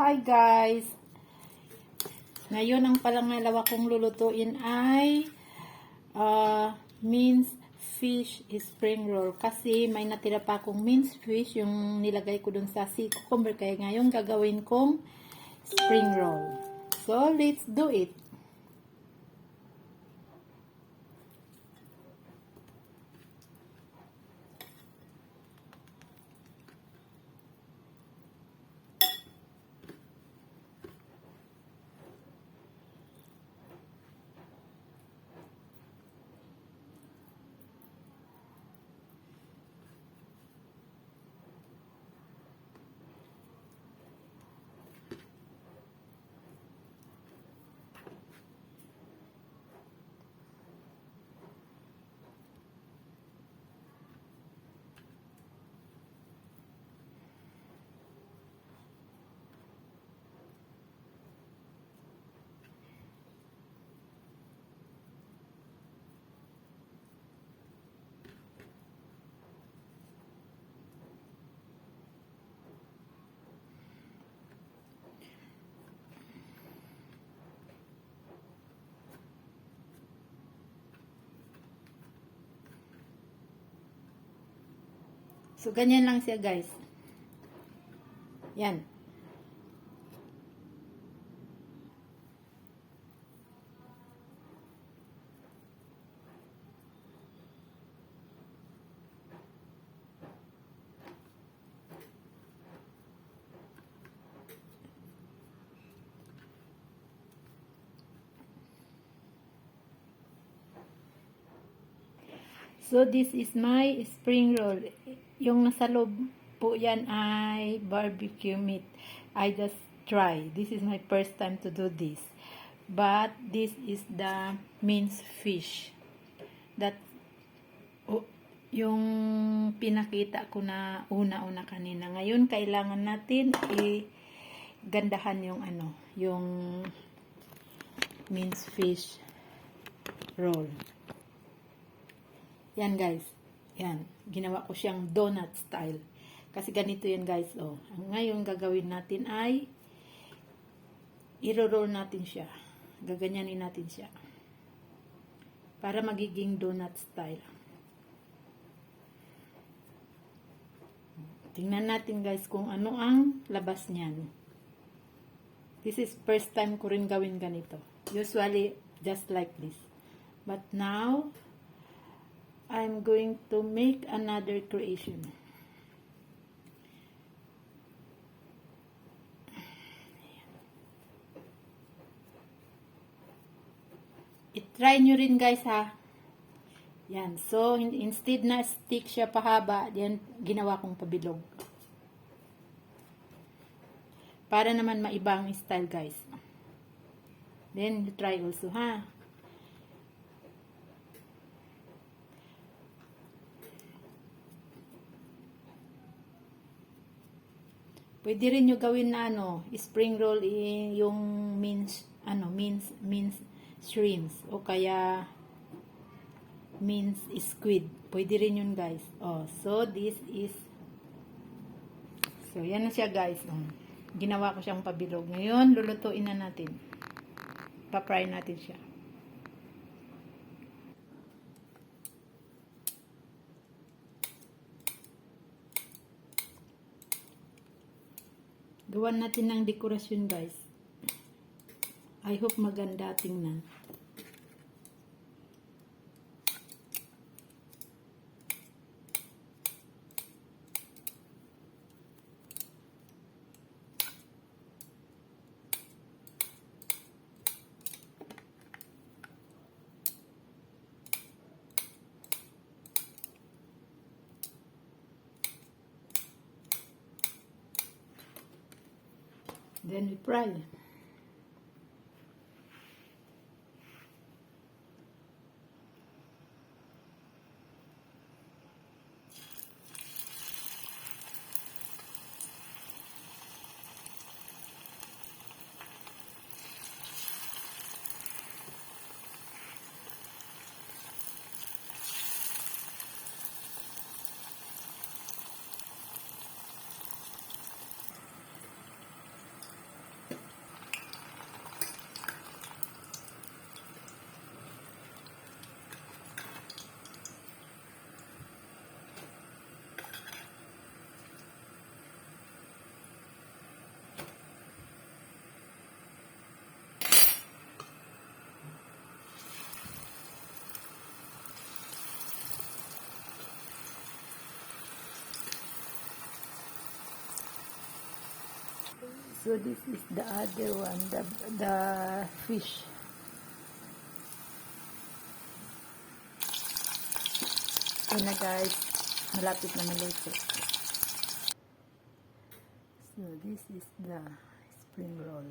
Hi guys! Ngayon ang pangalawa kong lulutuin ay minced fish spring roll. Kasi may natira pa akong minced fish yung nilagay ko dun sa sea cucumber. Kaya ngayon gagawin kong spring roll. So, let's do it! So, ganyan lang siya guys. Yan. So, this is my spring roll. Yung nasa loob po yan ay barbecue meat. I just try. This is my first time to do this. But, this is the minced fish. That, yung pinakita ko na una-una kanina. Ngayon, kailangan natin gandahan yung yung minced fish roll. Yan guys. Yan. Ginawa ko siyang donut style. Kasi ganito yan guys. Oh. Ngayon gagawin natin ay i-roll natin siya. Gaganyanin natin siya. Para magiging donut style. Tingnan natin guys kung ano ang labas niyan. This is first time ko rin gawin ganito. Usually just like this. But now I'm going to make another creation. I-try nyo rin guys ha. Yan. So, instead na stick siya pahaba, yan ginawa kong pabilog. Para naman maibang style guys. Then, you try also ha. Pwede rin nyo gawin na spring roll yung minced shrimps o kaya minced squid. Pwede rin yun guys. Oh, so this is yan na siya guys. Ginawa ko siyang pabilog. Ngayon, lulutuin na natin. Pa-fry natin siya. Gawan natin ng dekorasyon guys. I hope maganda tingnan. Then we fry. So this is the other one, the fish. Yun na guys, malapit na maluto. So this is the spring roll.